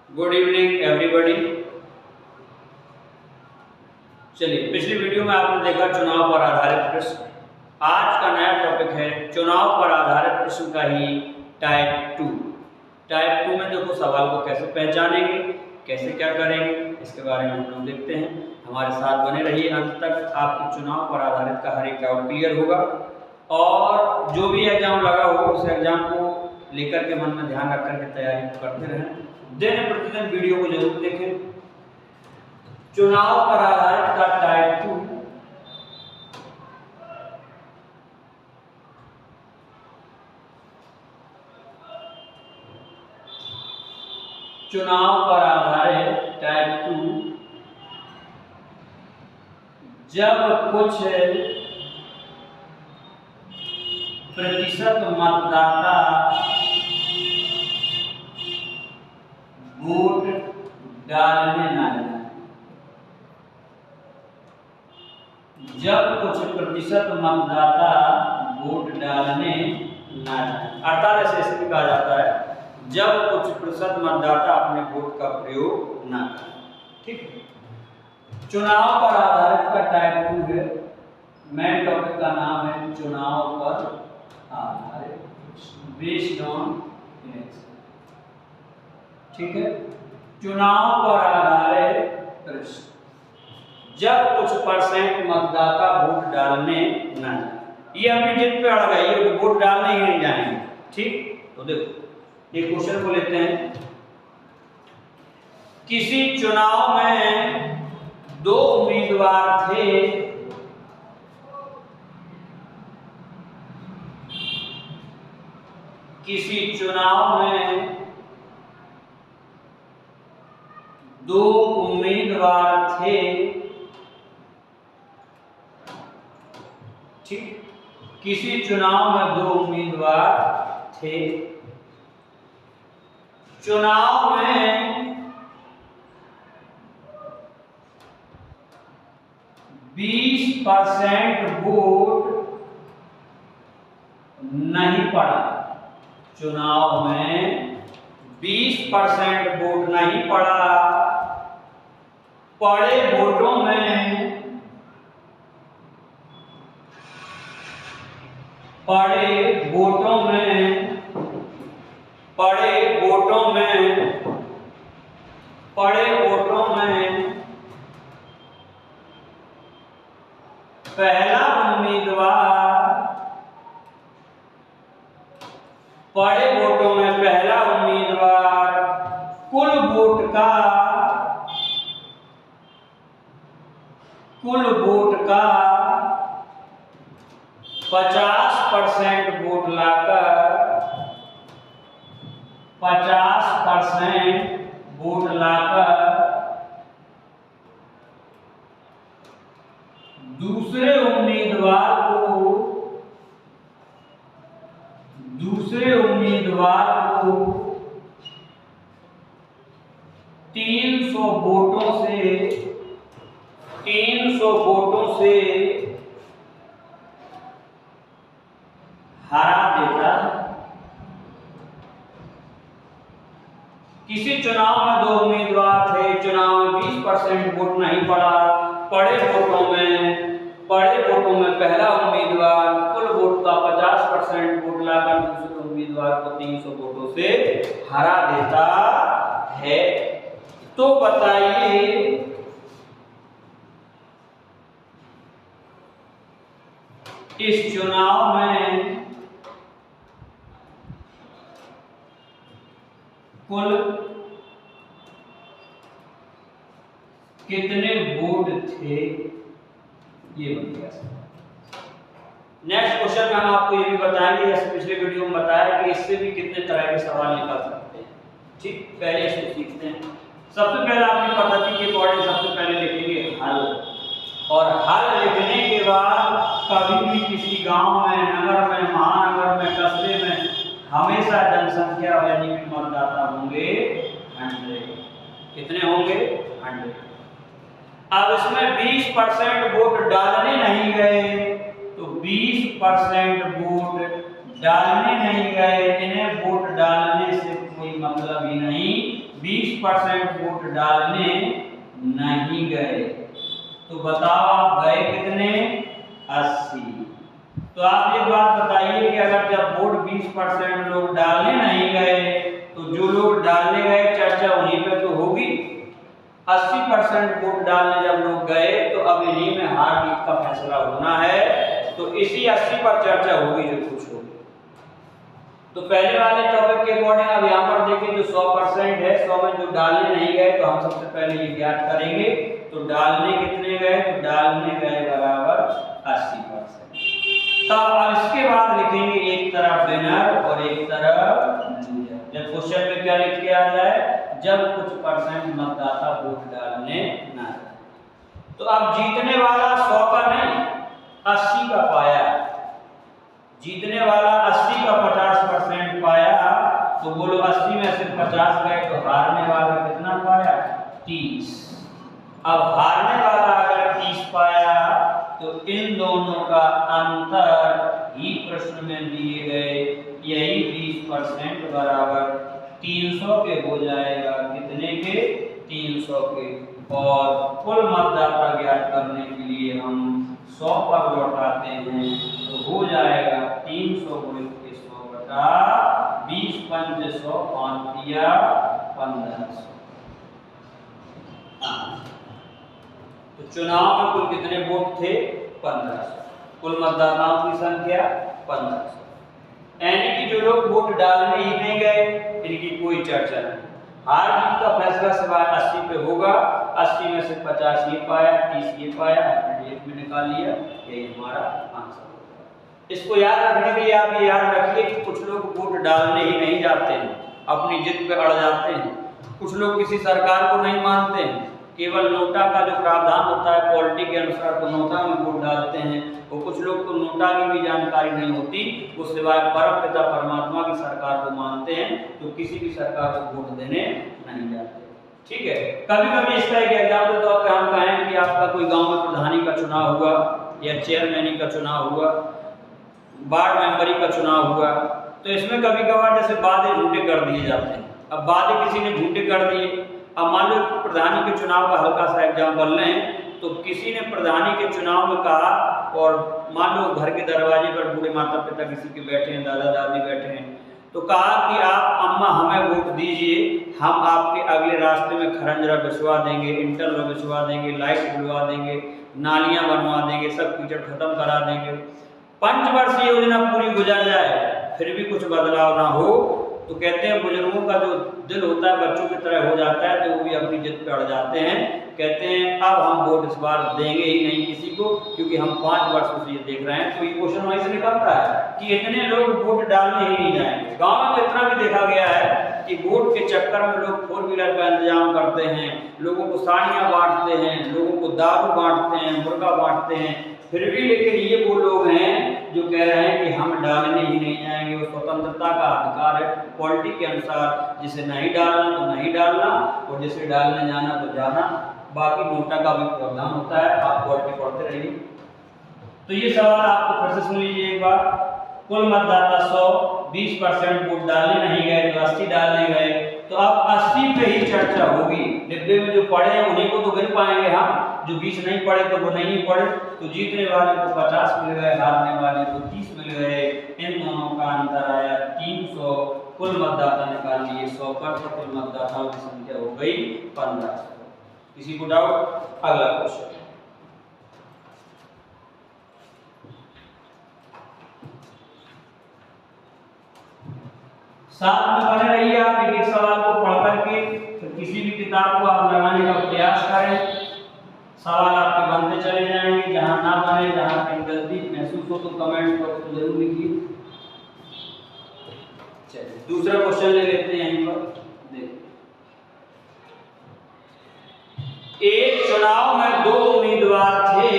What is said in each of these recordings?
Good evening everybody. चलिए, पिछली video में आपने देखा चुनाव पर आधारित प्रश्न। आज का नया टॉपिक है चुनाव पर आधारित प्रश्न का ही टाइप 2। टाइप 2 में देखो सवाल को कैसे पहचानेंगे, कैसे क्या करेंगे, इसके बारे में हम लोग देखते हैं। हमारे साथ बने रहिए अंत तक। आपके चुनाव पर आधारित का हर एक डाउट क्लियर होगा और जो भी एग्जाम लगा हो उस एग्जाम को लेकर के मन में ध्यान रख करके तैयारी करते रहें। दिन प्रतिदिन वीडियो को जरूर देखें। चुनाव पर आधारित का टाइप 2 चुनाव पर आधारित टाइप 2 जब कुछ प्रतिशत मतदाता वोट डालने न जाए। जब कुछ प्रतिशत मतदाता वोट डालने न जाए, अर्थात ऐसे भी कहा जाता है जब कुछ प्रतिशत मतदाता अपने वोट का प्रयोग न करें। ठीक है, चुनाव पर आधारित का टाइप 2 है। मेन टॉपिक का नाम है चुनाव पर आधारित, बेस्ड ऑन इलेक्शन। ठीक है, चुनाव पर आधारित प्रश्न जब कुछ परसेंट मतदाता वोट डालने न जाए। ये अपनी जिद पे अड़ गई है, वोट डालने ही नहीं जाएंगे। ठीक, तो देखो एक क्वेश्चन को लेते हैं। किसी चुनाव में 2 उम्मीदवार थे। किसी चुनाव में 2 उम्मीदवार थे। ठीक, किसी चुनाव में 2 उम्मीदवार थे। चुनाव में 20% वोट नहीं पड़ा। चुनाव में 20% वोट नहीं पड़ा। पड़े वोटों में पड़े वोटों में पहला उम्मीदवार कुल वोट का 50% वोट लाकर 50% वोट लाकर दूसरे उम्मीदवार को 300 वोटों से हरा देता है। किसी चुनाव में 2 उम्मीदवार थे। चुनाव में 20% वोट नहीं पड़ा। पड़े वोटों में पहला उम्मीदवार कुल वोट का 50% वोट लाकर दूसरे उम्मीदवार को 300 वोटों से हरा देता है। तो बताइए इस चुनाव में कुल कितने वोट थे? ये बन गया। नेक्स्ट क्वेश्चन में हम आपको ये भी बताएंगे, जैसे पिछले वीडियो में बताया कि इससे भी कितने तरह के सवाल निकाल सकते हैं। ठीक, पहले इसको सीखते हैं। सबसे पहले आपकी पद्धति के अकॉर्डिंग सबसे पहले लिखेंगे हल, और हल लिखने के बाद कभी भी किसी गांव में, नगर में, महानगर में, कस्बे में हमेशा जनसंख्या यानी कि मतदाता होंगे 100। कितने होंगे? 100। अब इसमें 20% वोट डालने नहीं गए, तो 20% वोट डालने नहीं गए, इन्हें वोट डालने से कोई मतलब 20% वोट डालने नहीं गए, तो बताओ आप गए कितने? 80। तो आप एक बात बताइए कि अगर जब वोट 20% लोग डालने नहीं गए तो जो लोग डालने गए चर्चा उन्हीं पे तो होगी। 80% वोट डालने जब लोग गए तो अब इन्हीं में हार जीत का फैसला होना है, तो इसी 80 पर चर्चा होगी जो कुछ होगी। तो पहले वाले टॉपिक के अकॉर्डिंग अब यहाँ पर देखिए जो 100% है, 100 में जो डालने नहीं गए तो हम सबसे पहले ये ज्ञात करेंगे। तो डालने कितने गए? तो डालने गए बराबर 80%। तब अब इसके बाद लिखेंगे एक तरफ विनर और एक तरफ लूजर। जब क्वेश्चन में क्या लिख के आ जाए? जब कुछ परसेंट मतदाता वोट डालने ना जाए। तो अब जीतने वाला 100 का नहीं 80 का पाया, जीतने वाला 80 का 50% पाया, तो बोलो 80 में से 50 गए तो हारने वाला कितना पाया? 30। अब हारने वाला अगर 30 पाया तो इन दोनों का अंतर ही प्रश्न में दिए गए यही 20% बराबर 300 के हो जाएगा। कितने के? 300 के। और कुल मतदाता ज्ञात करने के लिए हम 100 पर लौटाते हैं, तो हो जाएगा 300 गुणित 100 बटा 20 पंच 100 5 दिया 1500। तो चुनाव में कुल कितने वोट थे? 1500। कुल मतदाताओं की संख्या 1500। यानी कि जो लोग वोट डालने ही नहीं गए इनकी कोई चर्चा नहीं। हार जीत का फैसला सिवाय 80 पे होगा। 80 में से 50 ये पाया, 30 ये पाया, 100 में निकाल लिया, यही हमारा आंसर होगा। इसको याद रखने के लिए आप ये याद रखिए कि कुछ लोग वोट डालने ही नहीं जाते हैं, अपनी जिद पे अड़ जाते हैं। कुछ लोग किसी सरकार को नहीं मानते हैं, केवल नोटा का जो प्रावधान होता है पॉलिटी के अनुसार तो नोटा में वोट डालते हैं। वो कुछ लोग तो नोटा की भी जानकारी नहीं होती, वो सिवाय परम पिता परमात्मा की सरकार को मानते हैं, तो किसी भी सरकार को वोट देने नहीं जाते। ठीक है, कभी कभी इसका एक एग्जाम्पल तो आप हम कहें कि आपका कोई गांव में प्रधानी का चुनाव हुआ या चेयरमैनी का चुनाव हुआ, वार्ड मेंबरी का चुनाव हुआ, तो इसमें कभी कभार जैसे वादे झूठे कर दिए जाते हैं। अब वादे किसी ने झूठे कर दिए, अब मान लो प्रधानी के चुनाव का हल्का सा एग्जाम्पल लें, तो किसी ने प्रधानी के चुनाव में कहा, और मान लो घर के दरवाजे पर बूढ़े माता पिता किसी के बैठे हैं, दादा दादी बैठे हैं, तो कहा कि आप अम्मा हमें वोट दीजिए, हम आपके अगले रास्ते में खरंजरा बिछवा देंगे, इंटरलॉक बिछवा देंगे, लाइट बुलवा देंगे, नालियां बनवा देंगे, सब कीचड़ खत्म करा देंगे। 5 वर्ष योजना पूरी गुजर जाए फिर भी कुछ बदलाव ना हो, तो कहते हैं बुजुर्गों का जो दिल होता है बच्चों की तरह हो जाता है, तो वो भी अपनी जिद पे अड़ जाते हैं। कहते हैं अब हम वोट इस बार देंगे ही नहीं किसी को, क्योंकि हम 5 वर्षों से ये देख रहे हैं। तो ये क्वेश्चन वहीं से निकलता है कि इतने लोग वोट डालने ही नहीं जाएंगे। गाँव में तो इतना भी देखा गया है कि वोट के चक्कर में लोग 4 व्हीलर का इंतजाम करते हैं, लोगों को साड़ियाँ बांटते हैं, लोगों को दारू बांटते हैं, मुर्गा बांटते हैं, फिर भी लेकिन ये वो लोग हैं जो कह रहे हैं कि हम डालने ही नहीं जाएंगे। वो स्वतंत्रता का अधिकार है पॉलिटी के अनुसार, जिसे नहीं डालना तो नहीं डालना और जिसे डालने जाना तो जाना। बाकी नोटा का भी प्रावधान होता है, आप पॉलिटी पढ़ते रहिए। तो ये सवाल आपको फिर से सुन लीजिए एक बार। कुल मतदाता 100, 20% वोट डालने नहीं गए तो 80 डालने गए, तो अब 80 पे ही चर्चा होगी। डिब्बे में जो पढ़े हैं उन्हीं को तो गिन पाएंगे हम, जो 20 नहीं पढ़े तो वो नहीं पढ़े। तो जीतने वाले को 50 मिल गए, हारने वाले को 30 मिल गए। इन दोनों का अंतर आया 300। कुल मतदाता निकाल लिए 100 पर, तो कुल मतदाताओं की संख्या हो गई 1500। किसी को डाउट? अगला क्वेश्चन। साथ में बने रहिए आप, एक सवाल को पढ़ करके तो किसी भी किताब को आप लगाने का प्रयास करें। सवाल आपके बनते चले जाएंगे, जहां ना बने, जहां कहीं गलती महसूस हो तो कमेंट बॉक्स में जरूर लिखिए। चलिए दूसरा क्वेश्चन ले लेते हैं यहीं पर। देखिए, एक चुनाव में 2 उम्मीदवार थे।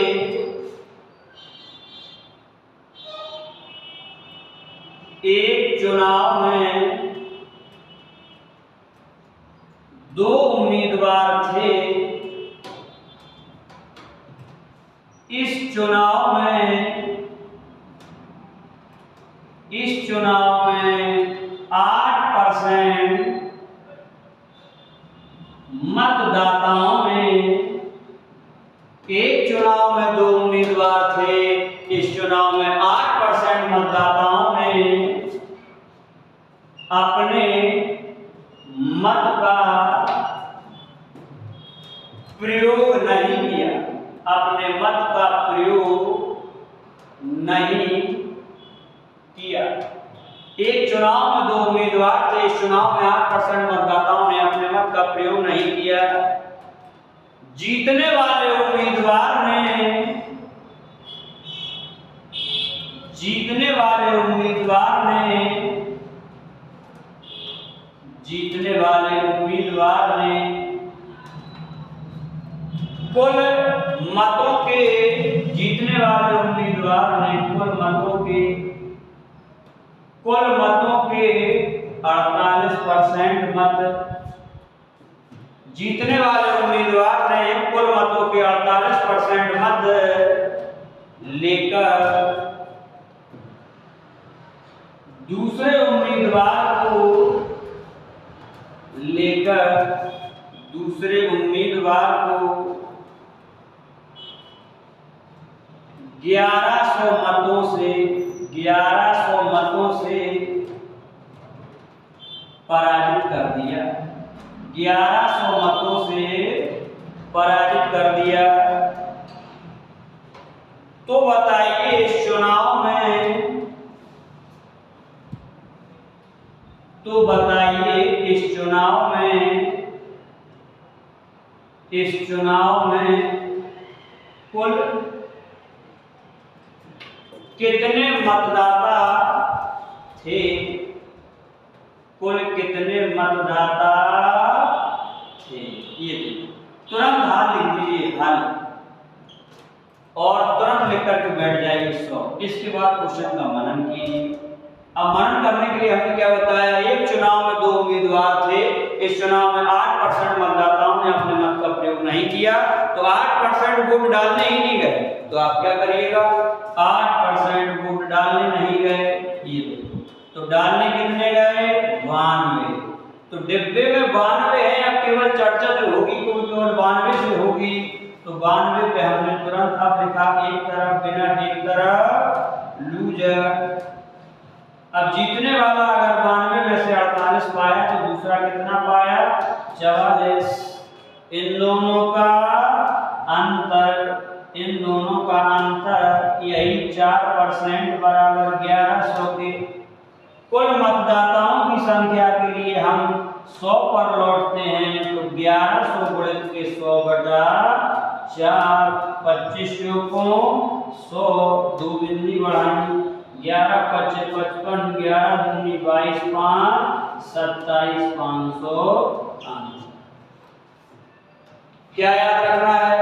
एक चुनाव में 2 उम्मीदवार थे। इस चुनाव में 8% अपने मत का प्रयोग नहीं किया, अपने मत का प्रयोग नहीं किया। एक चुनाव में 2 उम्मीदवार थे, इस चुनाव में 8% मतदाताओं ने अपने मत का प्रयोग नहीं किया। जीतने वाले उम्मीदवार ने कुल मतों के कुल मतों के 48% मत, जीतने वाले उम्मीदवार ने कुल मतों के 48% मत लेकर दूसरे उम्मीदवार को 1100 मतों से पराजित कर दिया। 1100 मतों से पराजित कर दिया। तो बताइए इस चुनाव में कुल कितने मतदाता थे? ये तुरंत हाल लिख लीजिए, हाल, और तुरंत लिख करके बैठ जाइए 100। इसके बाद क्वेश्चन का मनन कीजिए। अब मनन करने के लिए हमने क्या बताया, एक चुनाव में 2 उम्मीदवार थे, इस चुनाव में 8% मतदाताओं ने अपने मत का प्रयोग नहीं किया, तो 8% वोट डालने ही नहीं गए। तो आप क्या करिएगा, 8% वोट डालने नहीं गए, ये देखो, तो डालने कितने गए, 92। तो डिब्बे में 92 है, अब केवल चर्चा जो होगी तो केवल 92 से होगी। तो 92 पे हमने तुरंत अब लिखा एक तरफ विनर, एक तरफ लूजर। अब जीतने वाला अगर 92 में से 48 पाया तो दूसरा कितना पाया, 44। इन दोनों का अंतर यही 4% बराबर 1100 के। कुल मतदाताओं की संख्या के लिए हम 100 पर लौटते हैं, तो 1100 गुणित के 100 बटा 4, 25 को 100, 2 बिंदी बढ़ाएंगे, 11 × 5 = 55, 11 दूनी 22, 5 27, 500। क्या याद रखना है,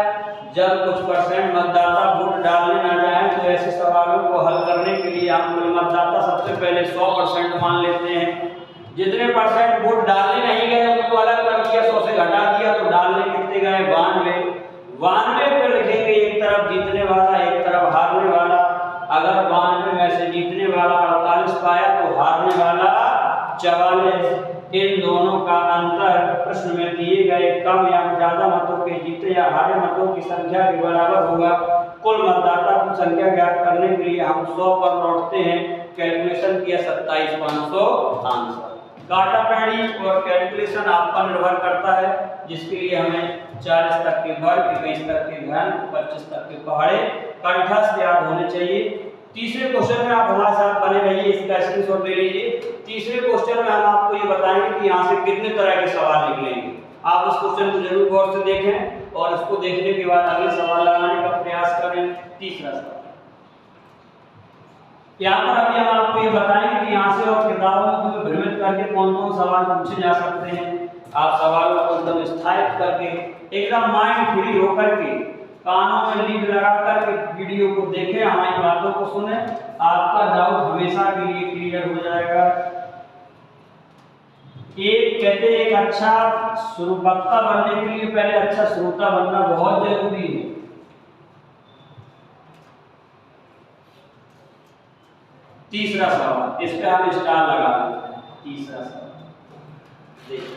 जब कुछ परसेंट मतदाता वोट डालने ना जाए तो ऐसे सवालों को हल करने के लिए हम कुल मतदाता सबसे पहले 100% मान लेते हैं। जितने परसेंट वोट डालने नहीं गए उनको अलग कर दिया, 100 से घटा दिया, तो डालने कितने गए, 92 पे लिखेंगे एक तरफ जीतने वाला, एक तरफ हारने वाला। अगर 92 में से जीतने वाला 48 पाया तो हारने वाला 44। इन दोनों का अंतर प्रश्न में दिए गए कम या ज्यादा मतों के जीते या हारे मतों की संख्या के बराबर होगा। कुल मतदाता की संख्या ज्ञात करने के लिए हम 100 पर लौटते हैं। कैलकुलेशन किया 27,500 आंसर। काटा पैड़ी और कैलकुलेशन आप पर निर्भर करता है, जिसके लिए हमें 40 तक के वर्ग, 21 तक के घन, 25 तक के पहाड़े कंठस्थ याद होने चाहिए। तीसरे क्वेश्चन में आप हमारे साथ बने रहिए, इसका स्क्रीनशॉट ले लीजिए। तीसरे क्वेश्चन में हम आपको ये बताएंगे कि यहाँ से कितने तरह के सवाल निकलेंगे। आप उस क्वेश्चन को जरूर गौर से देखें और उसको देखने के बाद अगले सवाल लगाने का प्रयास करें। तीसरा सवाल यहाँ पर अभी हम आपको ये बताएंगे कि यहाँ से और किताबों को भ्रमित करके कौन कौन सवाल पूछे जा सकते हैं। आप सवालों को एकदम स्थायित करके, एकदम माइंड फ्री होकर के, कानों में लीड लगा करके वीडियो को देखें, हमारी बातों को सुने, आपका डाउट हमेशा के लिए क्लियर हो जाएगा। एक कहते हैं एक अच्छा वक्ता बनने के लिए पहले अच्छा श्रोता बनना बहुत जरूरी है। तीसरा सवाल, इस पे हम स्टार लगा देते हैं। तीसरा सवाल देखिए,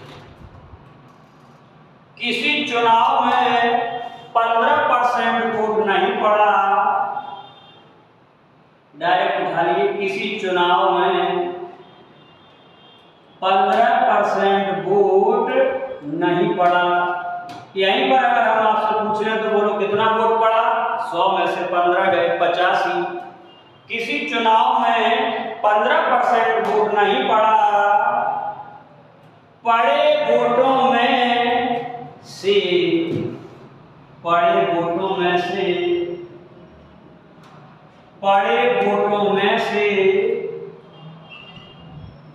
किसी चुनाव में 15% वोट नहीं पड़ा, डायरेक्ट उठा लिए, किसी चुनाव में 15% वोट नहीं पड़ा। यहीं पर अगर हम आपसे पूछ रहे तो बोलो कितना वोट पड़ा? 100 में से 15 गए 85। किसी चुनाव में 15% वोट नहीं पड़ा, पड़े वोटों में से पड़े वोटों में से पड़े वोटों में से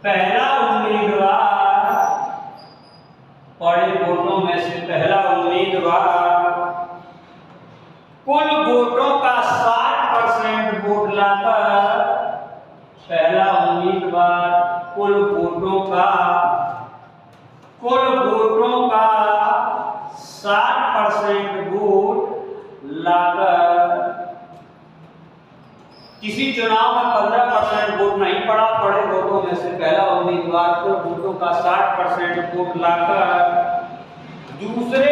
पहला उम्मीदवार पड़े वोटों में से पहला उम्मीदवार कुल वोटों का 60% वोट लाकर पहला उम्मीदवार कुल वोटों का 60% वोट लाकर, किसी चुनाव में 15% वोट नहीं पड़ा, पड़े वोटों में से पहला उम्मीदवार कुल वोटों का 60% वोट लाकर दूसरे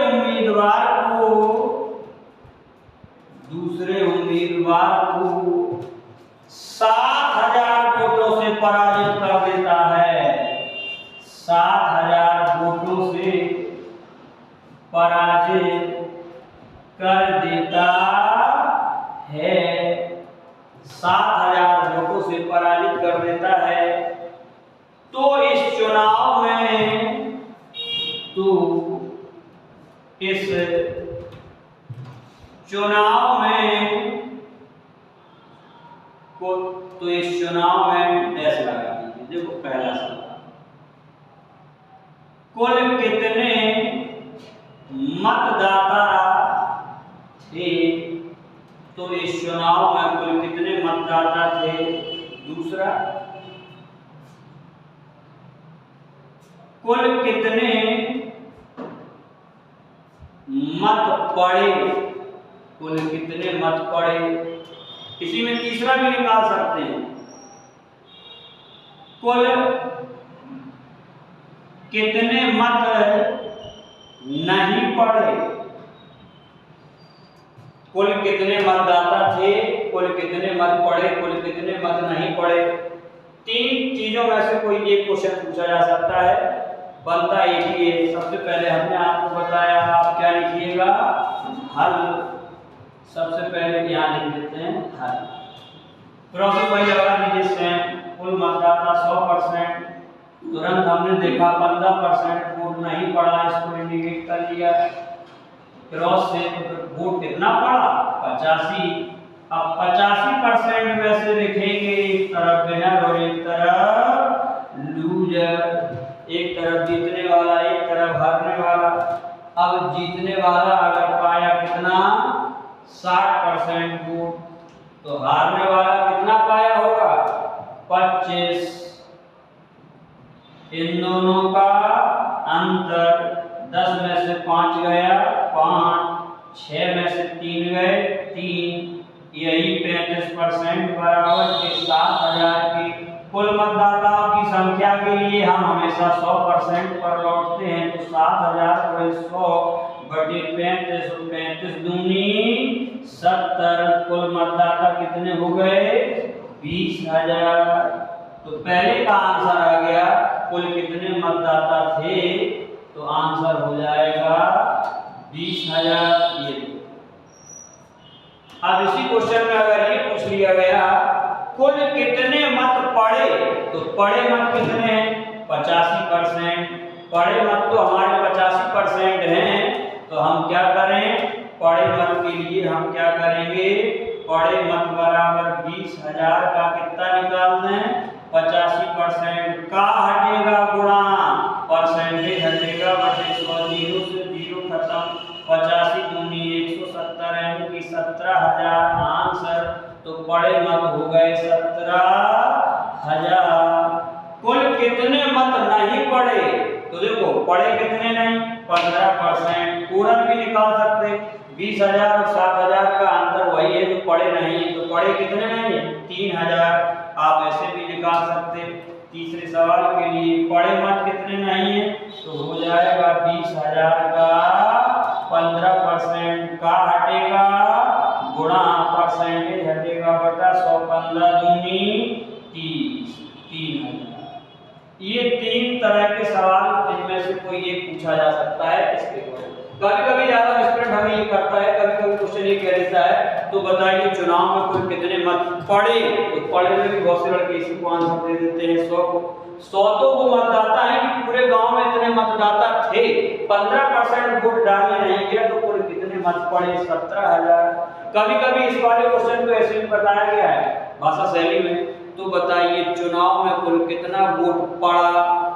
उम्मीदवार को 7,000 वोटों से पराजित कर देता है। 7,000 वोटों से पराजित कर देता है। 7,000 वोटों से पराजित कर देता है। तो इस चुनाव में डैश लगा दीजिए। देखो पहला सवाल, कुल कितने मतदाता थे? तो इस चुनाव में कुल कितने मतदाता थे? दूसरा, कुल कितने मत पड़े? कुल कितने मत पड़े? इसी में तीसरा भी निकाल सकते हैं, कुल कितने मत नहीं पड़े? कुल कितने मतदाता थे, कुल कितने मत पड़े, कुल कितने मत नहीं पड़े। 3 चीजों में से कोई एक क्वेश्चन पूछा जा सकता है, बनता एक ही है। सबसे पहले हमने आपको बताया, आप क्या लिखिएगा? हल। सबसे पहले यहाँ लिख देते हैं हल। प्रोसेस वही लगा दीजिए सेम। कुल मतदाता 100%, तुरंत हमने देखा 15% वोट नहीं पड़ा, इसको इंडिकेट कर लिया। क्रॉस से तो वोट कितना पड़ा? 85। अब 85% में से लिखेंगे एक तरफ विनर और एक तरफ लूजर, एक तरफ जीतने वाला एक तरफ हारने वाला। अब जीतने वाला अगर पाया कितना? 60% वोट, तो हारने वाला कितना पाया होगा? 25। इन दोनों का अंतर 10 में से 5 गया 5, 6 में से 3 गए 3, यही 35% बराबर के 7,000 की कुल मतदाताओं की संख्या के लिए हम हमेशा 100% पर लौटते हैं। तो 7,000 पर 100 बटे 35, 35 दूनी 70। कुल मतदाता कितने हो गए? 20,000। तो पहले का आंसर आ गया कुल कितने मतदाता थे, तो आंसर हो जाएगा 20,000। ये अब इसी क्वेश्चन में अगर ये पूछ लिया गया कुल कितने मत पड़े, तो पड़े मत कितने हैं? 85%। पड़े मत तो हमारे 85% हैं, तो हम क्या करें? पड़े मत के लिए हम क्या करेंगे? पड़े मत बराबर 20,000 का कितना निकाल दें? 85% का हटेगा गुणा परसेंटेज हटेगा बटे 100, 0 से 0 खत्म। 85 दूनी 170 यानी कि 17,000 आंसर। तो पड़े मत हो गए 17,000। कुल कितने मत नहीं पड़े? तो देखो पड़े कितने नहीं? 15%। पूरन भी निकाल सकते। 20,000 और 7,000 का अंतर वही है जो पड़े नहीं है। तो पड़े कितने नहीं है? 3,000। आप ऐसे भी निकाल सकते। तीसरे सवाल के लिए पड़े मत कितने नहीं है, तो हो जाएगा 20,000 का 15% का हटेगा गुणा परसेंटेज हटेगा बटा 100। 15 दूनी 30, 3000। ये 3 तरह के सवाल इनमें से कोई एक पूछा जा सकता है इसके ऊपर। कभी कभी ज्यादा स्टूडेंट हमें ये करता है, कभी कभी क्वेश्चन ये कह देता है तो बताइए चुनाव में कुल कितने मत पड़े। तो पड़े में भी बहुत से लड़के इसी को आंसर दे देते हैं 100 को। 100 तो वो मतदाता है कि पूरे गांव में इतने मतदाता थे, 15% वोट डालने नहीं गया तो कुल कितने मत पड़े 17,000। कभी कभी इस वाले क्वेश्चन को ऐसे भी बताया गया है भाषा शैली में, तो बताइए चुनाव में कुल कितना वोट पड़ा।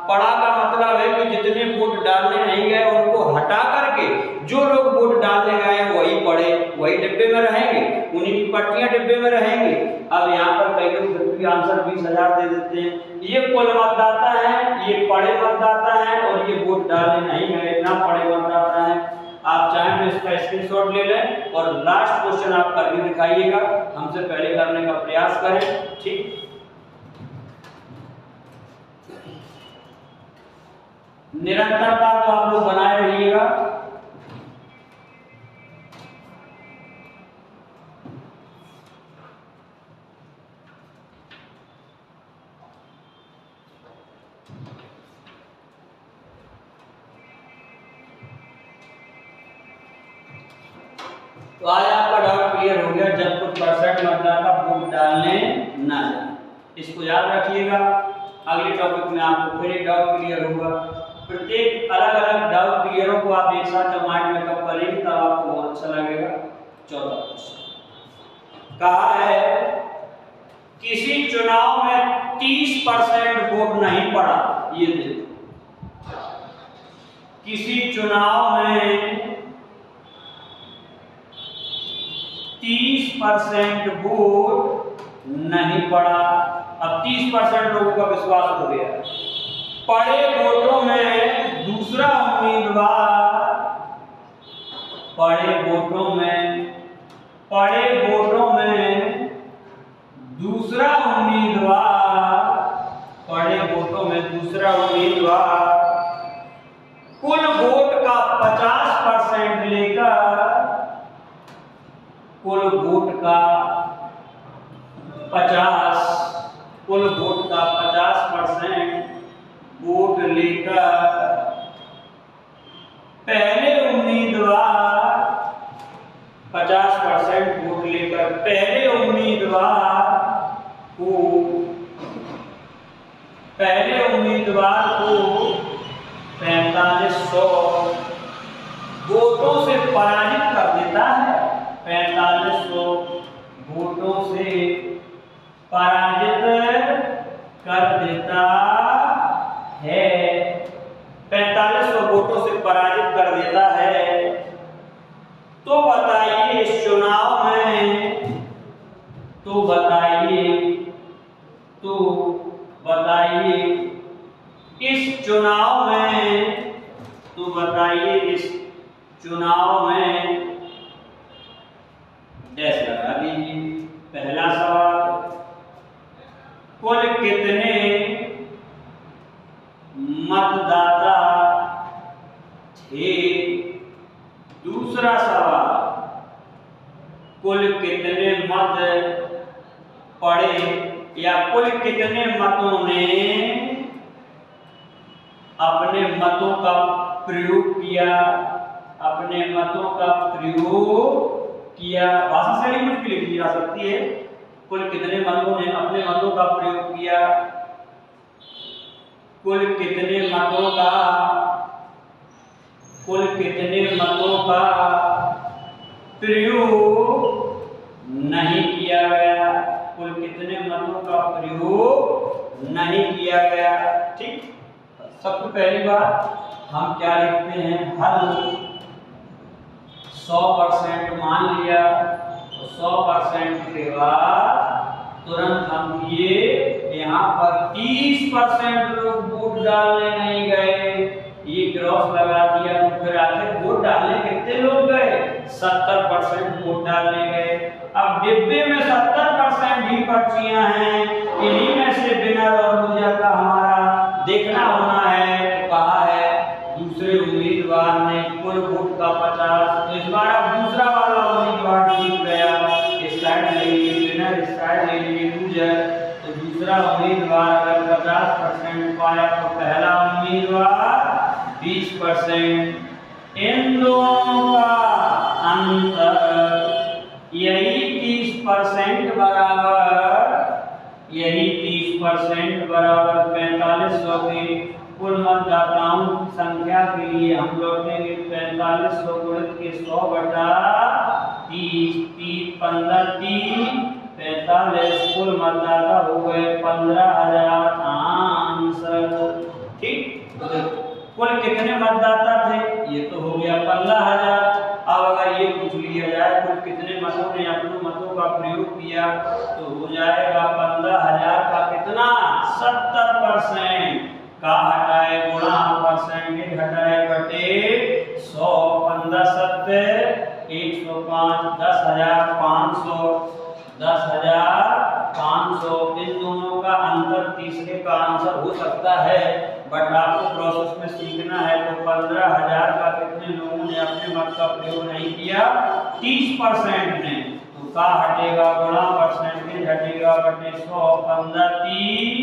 पड़ा का मतलब है कि जितने वोट डालने नहीं गए उनको हटा करके जो लोग वोट डालने गए वही पड़े, वही डिब्बे में रहेंगे, उन्हीं की पर्चियां डिब्बे में रहेंगे। अब यहाँ पर कई लोग फिर भी आंसर 20,000 दे देते हैं। ये कुल मतदाता है, ये पड़े मतदाता है और ये वोट डालने नहीं गए ना पड़े मतदाता है। आप चाहें तो इसका स्क्रीनशॉट ले लें और लास्ट क्वेश्चन आप करके दिखाइएगा, हमसे पहले करने का प्रयास करें। ठीक, निरंतरता को आप लोग बनाए रहिएगा। तो आज आपका डाउट क्लियर हो गया, जब कुछ % मतदाता वोट डालने ना जाए, इसको याद रखिएगा। अगले टॉपिक में आपको फिर एक डाउट क्लियर होगा। प्रत्येक अलग अलग डाउट क्लियरों को आप एक साथ जब माइंड में कब करेंगे तब आपको बहुत अच्छा लगेगा। 14 क्वेश्चन कहा है किसी चुनाव में 30% वोट नहीं पड़ा। ये देखो, किसी चुनाव में 30% वोट नहीं पड़ा। अब 30% लोगों का विश्वास हो गया। पड़े वोटों में दूसरा उम्मीदवार, पड़े वोटों में दूसरा उम्मीदवार, पड़े वोटों में दूसरा उम्मीदवार कुल वोट का 50% लेकर, कुल वोट का 50% वोट लेकर पहले उम्मीदवार 50% वोट लेकर पहले उम्मीदवार को 4500 वोटों से पराजित कर देता है। 4500 वोटों से पराजित कर देता है। 4500 वोटों से पराजित कर देता है। तो बताइए इस चुनाव में, तो बताइए इस चुनाव में डैश लगा दीजिए। पहला सवाल, कुल कितने मतदाता थे। दूसरा सवाल, कुल कितने मत पड़े या कुल कितने मतों ने अपने मतों का प्रयोग किया। भाषा शैली कुछ भी लिखी जा सकती है। कुल कितने मतों ने अपने मतों का प्रयोग किया, कुल कितने मतों का प्रयोग नहीं किया गया, कुल कितने मतों का प्रयोग नहीं किया गया। ठीक, सबसे पहली बात हम क्या लिखते हैं, हल 100% मान लिया। तो 100% के बाद तुरंत हम ये यहाँ पर 30% लोग वोट डालने नहीं गए, ये क्रॉस लगा दिया। तो फिर आखिर वोट डालने कितने लोग गए, 70% वोट डालने गए। अब डिब्बे में 70% ही पर्चियां हैं, इन्हीं में से विनर और लूजर का हमारा देखना होना है। तो कहा है दूसरे उम्मीदवार ने कुल वोट का 50, तो इस बार अब दूसरा वाला उम्मीदवार जीत गया। इस साइड ले लीजिए विनर, इस साइड ले लीजिए तो दूसरा उम्मीदवार अगर 50% पाया तो पहला उम्मीदवार 20%। इन दोनों का अंतर यही 30% बराबर 4500 के कुल मतदाताओं की संख्या के लिए हम लौटेंगे 4500 गुणित के 100 बटा 30 15 3 45 कुल मतदाता हो गए 15,000 आंसर। ठीक, तो कुल कितने मतदाता थे, ये तो हो गया 15,000। अब अगर ये पूछ लिया जाए कुल कितने मतों ने अपने मतों का प्रयोग किया तो हो जाएगा 15,000 का कितना 70% का हटाए गुणा परसेंटेज हटाए बटे 100 15 7 105 10,500 इन दोनों का अंतर तीसरे का आंसर हो सकता है, बट आपको प्रोसेस में सीखना है। तो 15,000 का कितने लोगों ने अपने मत का प्रयोग नहीं किया 30% ने, तो का हटेगा गुणा परसेंटेज हटेगा बटे 100 15 3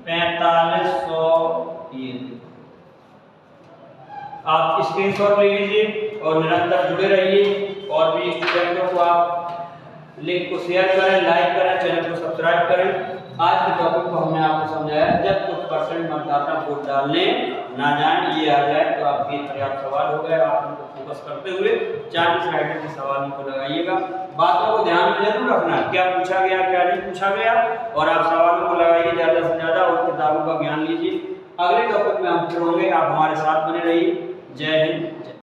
4500। आप स्क्रीनशॉट ले लीजिए और निरंतर जुड़े रहिए और भी स्टूडेंटों को आप लिंक को शेयर करें, लाइक करें, चैनल को सब्सक्राइब करें। आज के टॉपिक को हमने आपको समझाया जब कुछ परसेंट मतदाता वोट डालने ना जाए, ये आ जाए तो आपके पर्याप्त सवाल हो गए। आप उनको फोकस करते हुए 40 राइटर के सवालों को लगाइएगा। बातों को ध्यान में जरूर रखना, क्या पूछा गया क्या नहीं पूछा गया, और आप सवालों को लगाइए ज़्यादा से ज़्यादा और किताबों का ज्ञान लीजिए। अगले टॉपिक में हम फिर होंगे, आप हमारे साथ बने रहिए। जय हिंद।